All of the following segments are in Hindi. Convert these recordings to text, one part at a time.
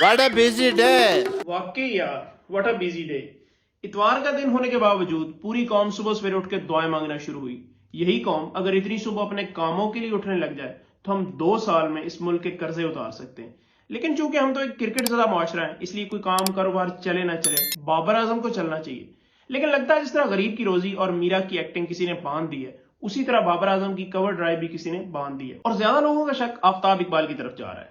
What a busy day! वाकई यार व्हाट अ बिजी डे। इतवार का दिन होने के बावजूद पूरी कौम सुबह सवेरे उठ के दुआएं मांगना शुरू हुई। यही कौम अगर इतनी सुबह अपने कामों के लिए उठने लग जाए तो हम 2 साल में इस मुल्क के कर्जे उतार सकते हैं। लेकिन चूंकि हम तो एक क्रिकेट ज़दा मुआशरा है, इसलिए कोई काम कारोबार चले ना चले बाबर आजम को चलना चाहिए। लेकिन लगता है जिस तरह गरीब की रोजी और मीरा की एक्टिंग किसी ने बांध दी है, उसी तरह बाबर आजम की कवर ड्राइव भी किसी ने बांध दी है। और ज्यादा लोगों का शक आफ्ताब इकबाल की तरफ जा रहा है।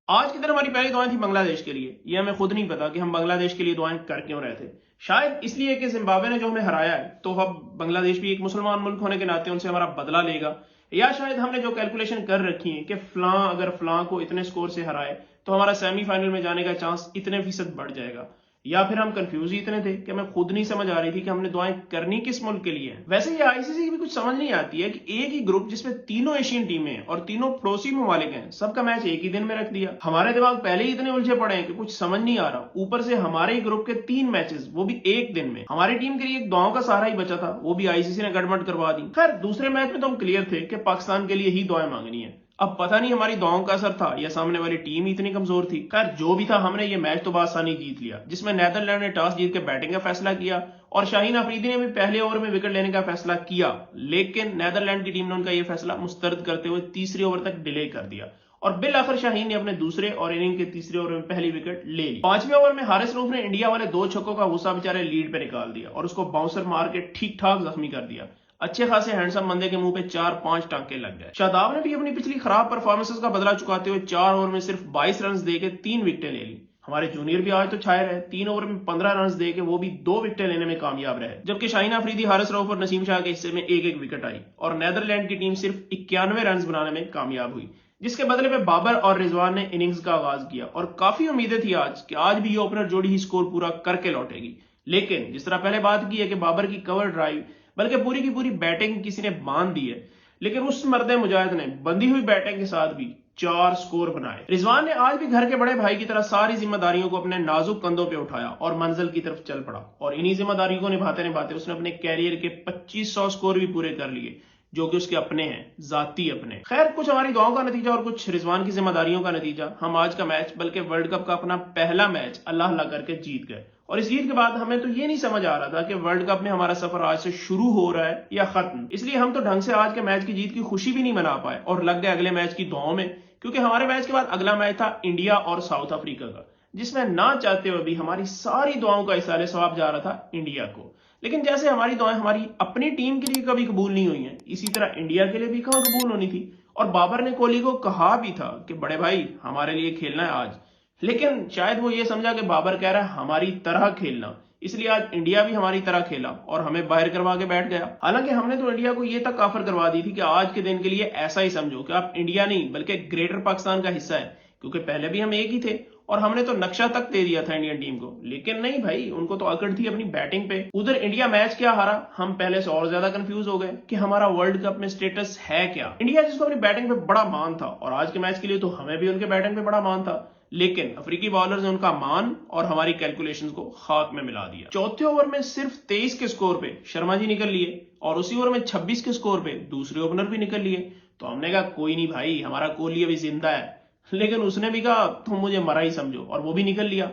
आज की तरह हमारी पहली दुआएं थी बांग्लादेश के लिए। ये हमें खुद नहीं पता कि हम बांग्लादेश के लिए दुआएं कर क्यों रहे थे। शायद इसलिए कि जिम्बाब्वे ने जो हमें हराया है, तो अब बांग्लादेश भी एक मुसलमान मुल्क होने के नाते उनसे हमारा बदला लेगा। या शायद हमने जो कैलकुलेशन कर रखी है कि फलां अगर फलां को इतने स्कोर से हराए तो हमारा सेमीफाइनल में जाने का चांस इतने फीसद बढ़ जाएगा। या फिर हम कंफ्यूज ही इतने थे कि हमें खुद नहीं समझ आ रही थी कि हमने दुआएं करनी किस मुल्क के लिए हैं। वैसे ये आईसीसी की भी कुछ समझ नहीं आती है कि एक ही ग्रुप जिसमें तीनों एशियन टीमें हैं और तीनों पड़ोसी ममालिक हैं, सबका मैच एक ही दिन में रख दिया। हमारे दिमाग पहले ही इतने उलझे पड़े हैं कि कुछ समझ नहीं आ रहा। ऊपर से हमारे ही ग्रुप के 3 मैचेस, वो भी एक दिन में। हमारी टीम के लिए एक दुआओं का सहारा ही बचा था, वो भी आईसीसी ने गड़बड़ करवा दी। खैर दूसरे मैच में तो हम क्लियर थे कि पाकिस्तान के लिए ही दुआएं मांगनी है। अब पता नहीं हमारी दुआओं का असर था या सामने वाली टीम ही इतनी कमजोर थी। खैर जो भी था, हमने ये मैच तो बासानी जीत लिया, जिसमें नीदरलैंड ने टॉस जीत के बैटिंग का फैसला किया और शाहीन अफरीदी ने भी पहले ओवर में विकेट लेने का फैसला किया। लेकिन नीदरलैंड की टीम ने उनका यह फैसला मुस्तरद करते हुए तीसरे ओवर तक डिले कर दिया और बिल आखिर शाहीन ने अपने दूसरे और इनिंग के तीसरे ओवर में पहली विकेट ले ली। 5वें ओवर में हारिस रऊफ ने इंडिया वाले 2 छक्कों का गुस्सा बेचारे लीड पे निकाल दिया और उसको बाउंसर मार के ठीक ठाक जख्मी कर दिया। अच्छे खासे हैंडसम बंदे के मुंह पे 4-5 टांके लग गए। शादाब ने भी अपनी पिछली खराब परफॉर्मेंसेस का बदला चुकाते हुए 4 ओवर में सिर्फ 22 रन देके 3 विकेटें ले ली। हमारे जूनियर भी आज तो छाए रहे, 3 ओवर में 15 रन देके वो भी 2 विकेटें लेने में कामयाब रहे। जबकि शाहीन अफरीदी, हारिस रऊफ और नसीम शाह के हिस्से में एक एक विकेट आई और नीदरलैंड की टीम सिर्फ 91 रन बनाने में कामयाब हुई, जिसके बदले में बाबर और रिजवान ने इनिंग्स का आगाज किया। और काफी उम्मीदें थी आज कि आज भी ये ओपनर जोड़ी ही स्कोर पूरा करके लौटेगी। लेकिन जिस तरह पहले बात की है कि बाबर की कवर ड्राइव बल्कि पूरी की पूरी बैटिंग किसी ने बांध दी है, लेकिन उस मर्द मुजाहिद ने बंधी हुई बैटिंग के साथ भी 4 स्कोर बनाए। रिजवान ने आज भी घर के बड़े भाई की तरह सारी जिम्मेदारियों को अपने नाजुक कंधों पे उठाया और मंजिल की तरफ चल पड़ा। और इन्हीं जिम्मेदारियों को निभाते निभाते उसने अपने कैरियर के 2500 स्कोर भी पूरे कर लिए, जो कि उसके अपने हैं, जाती अपने। खैर कुछ हमारी दुआओं का नतीजा और कुछ रिजवान की जिम्मेदारियों का नतीजा, हम आज का मैच बल्कि वर्ल्ड कप का अपना पहला मैच अल्लाह अल्लाह करके जीत गए। और इस जीत के बाद हमें तो ये नहीं समझ आ रहा था कि वर्ल्ड कप में हमारा सफर आज से शुरू हो रहा है या खत्म। इसलिए हम तो ढंग से आज के मैच की जीत की खुशी भी नहीं मना पाए और लग गए अगले मैच की दुआओं में, क्योंकि हमारे मैच के बाद अगला मैच था इंडिया और साउथ अफ्रीका का, जिसमें ना चाहते हुए भी हमारी सारी दुआओं का इसारे सवाब जा रहा था इंडिया को। लेकिन जैसे हमारी दुआएं हमारी अपनी टीम के लिए कभी कबूल नहीं हुई हैं, इसी तरह इंडिया के लिए भी कहां कबूल होनी थी। और बाबर ने कोहली को कहा भी था कि बड़े भाई हमारे लिए खेलना है आज, लेकिन शायद वो ये समझा कि बाबर कह रहा है हमारी तरह खेलना, इसलिए आज इंडिया भी हमारी तरह खेला और हमें बाहर करवा के बैठ गया। हालांकि हमने तो इंडिया को ये तक ऑफर करवा दी थी कि आज के दिन के लिए ऐसा ही समझो कि आप इंडिया नहीं बल्कि ग्रेटर पाकिस्तान का हिस्सा है, क्योंकि पहले भी हम एक ही थे और हमने तो नक्शा तक दे दिया था इंडियन टीम को। लेकिन नहीं भाई, उनको तो अकड़ थी अपनी बैटिंग पे। उधर इंडिया मैच क्या हारा, हम पहले से और ज्यादा कंफ्यूज हो गए कि हमारा वर्ल्ड कप में स्टेटस है क्या। इंडिया जिसको अपनी बैटिंग पे बड़ा मान था, और आज के मैच के लिए तो हमें भी उनके बैटिंग पे बड़ा मान था, लेकिन अफ्रीकी बॉलर्स ने उनका मान और हमारी कैलकुलेशंस को खाक में मिला दिया। चौथे ओवर में सिर्फ 23 के स्कोर पे शर्मा जी निकल लिए और उसी ओवर में 26 के स्कोर पे दूसरे ओपनर भी निकल लिए। तो हमने कहा कोई नहीं भाई, हमारा कोहली अभी जिंदा है। लेकिन उसने भी कहा तुम मुझे मरा ही समझो, और वो भी निकल लिया।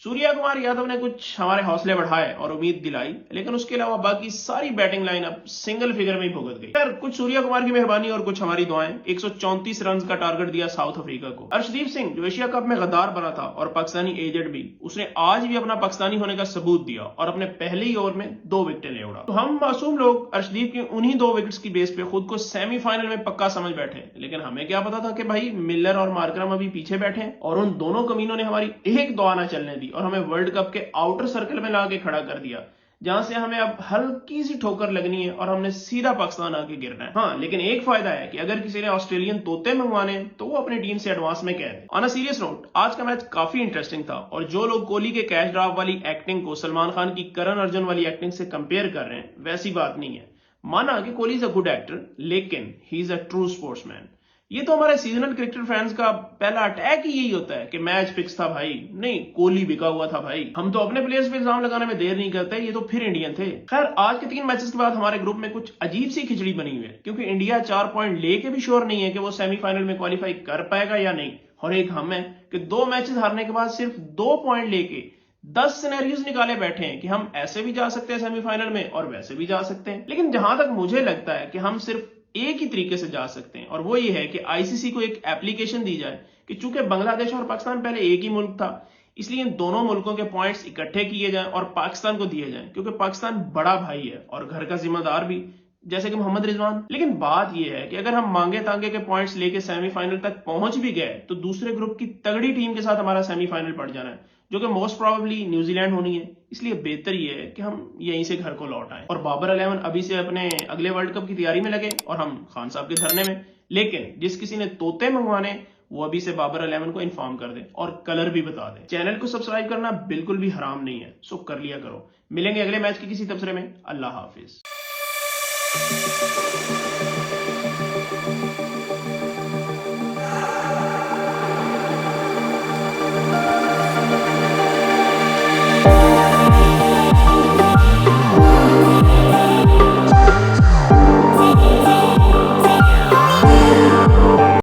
सूर्या कुमार यादव ने कुछ हमारे हौसले बढ़ाए और उम्मीद दिलाई, लेकिन उसके अलावा बाकी सारी बैटिंग लाइनअप सिंगल फिगर में ही भुगत गई। यार कुछ सूर्या कुमार की मेहरबानी और कुछ हमारी दुआएं। 134 रन का टारगेट दिया साउथ अफ्रीका को। अर्शदीप सिंह जो एशिया कप में गद्दार बना था और पाकिस्तानी एजेंट भी, उसने आज भी अपना पाकिस्तानी होने का सबूत दिया और अपने पहले ही ओवर में 2 विकेटें ले उड़ा। तो हम मासूम लोग अर्शदीप की उन्हीं 2 विकेट्स की बेस पे खुद को सेमीफाइनल में पक्का समझ बैठे, लेकिन हमें क्या पता था कि भाई मिलर और मार्करम अभी पीछे बैठे हैं और उन दोनों कमीनों ने हमारी एक दुआ ना चलने दी और हमें वर्ल्ड कप के आउटर सर्कल में लाके खड़ा कर दिया, जहां से हमें अब हल्की सी ठोकर लगनी है और हमने सीधा पाकिस्तान आके गिरना है। हाँ, लेकिन एक फायदा है कि अगर किसी ने ऑस्ट्रेलियन तोते मंगवाने तो वो अपनी टीम से एडवांस में कह दे। ऑन अ सीरियस नोट, आज का मैच काफी इंटरेस्टिंग था और जो लोग कोहली के कैच ड्रॉप वाली एक्टिंग को सलमान खान की करण अर्जुन वाली एक्टिंग से कंपेयर कर रहे हैं, वैसी बात नहीं है। माना कि Kohli is a good actor, लेकिन he is a true sportsman. ये तो हमारे सीजनल क्रिकेट फैंस का पहला अटैक ही यही होता है कि मैच फिक्स था भाई, नहीं कोहली बिका हुआ था भाई, हम तो अपने प्लेयर्स पे इल्जाम लगाने में देर नहीं करते, ये तो फिर इंडियन थे। खैर आज के 3 मैचेस के बाद हमारे ग्रुप में कुछ अजीब सी खिचड़ी बनी हुई है, क्योंकि इंडिया 4 पॉइंट लेके भी श्योर नहीं है कि वो सेमीफाइनल में क्वालिफाई कर पाएगा या नहीं, और एक हम है कि 2 मैचेस हारने के बाद सिर्फ 2 पॉइंट लेके 10 सिनेरियोज निकाले बैठे हैं कि हम ऐसे भी जा सकते हैं सेमीफाइनल में और वैसे भी जा सकते हैं। लेकिन जहां तक मुझे लगता है कि हम सिर्फ एक ही तरीके से जा सकते हैं, और वो ये है कि आईसीसी को एक एप्लीकेशन दी जाए कि चूंकि बांग्लादेश और पाकिस्तान पहले एक ही मुल्क था, इसलिए इन दोनों मुल्कों के पॉइंट्स इकट्ठे किए जाएं और पाकिस्तान को दिए जाएं, क्योंकि पाकिस्तान बड़ा भाई है और घर का जिम्मेदार भी, जैसे कि मोहम्मद रिजवान। लेकिन बात यह है कि अगर हम मांगे तांगे के पॉइंट्स लेके सेमीफाइनल तक पहुंच भी गए तो दूसरे ग्रुप की तगड़ी टीम के साथ हमारा सेमीफाइनल पड़ जाना है, जो कि मोस्ट प्रोबेबली न्यूजीलैंड होनी है। इसलिए बेहतर ये है कि हम यहीं से घर को लौट आए और बाबर 11 अभी से अपने अगले वर्ल्ड कप की तैयारी में लगे और हम खान साहब के धरने में। लेकिन जिस किसी ने तोते मंगवाने वो अभी से बाबर 11 को इन्फॉर्म कर दे और कलर भी बता दे। चैनल को सब्सक्राइब करना बिल्कुल भी हराम नहीं है, सो कर लिया करो। मिलेंगे अगले मैच के किसी तबसरे में। अल्लाह हाफिज।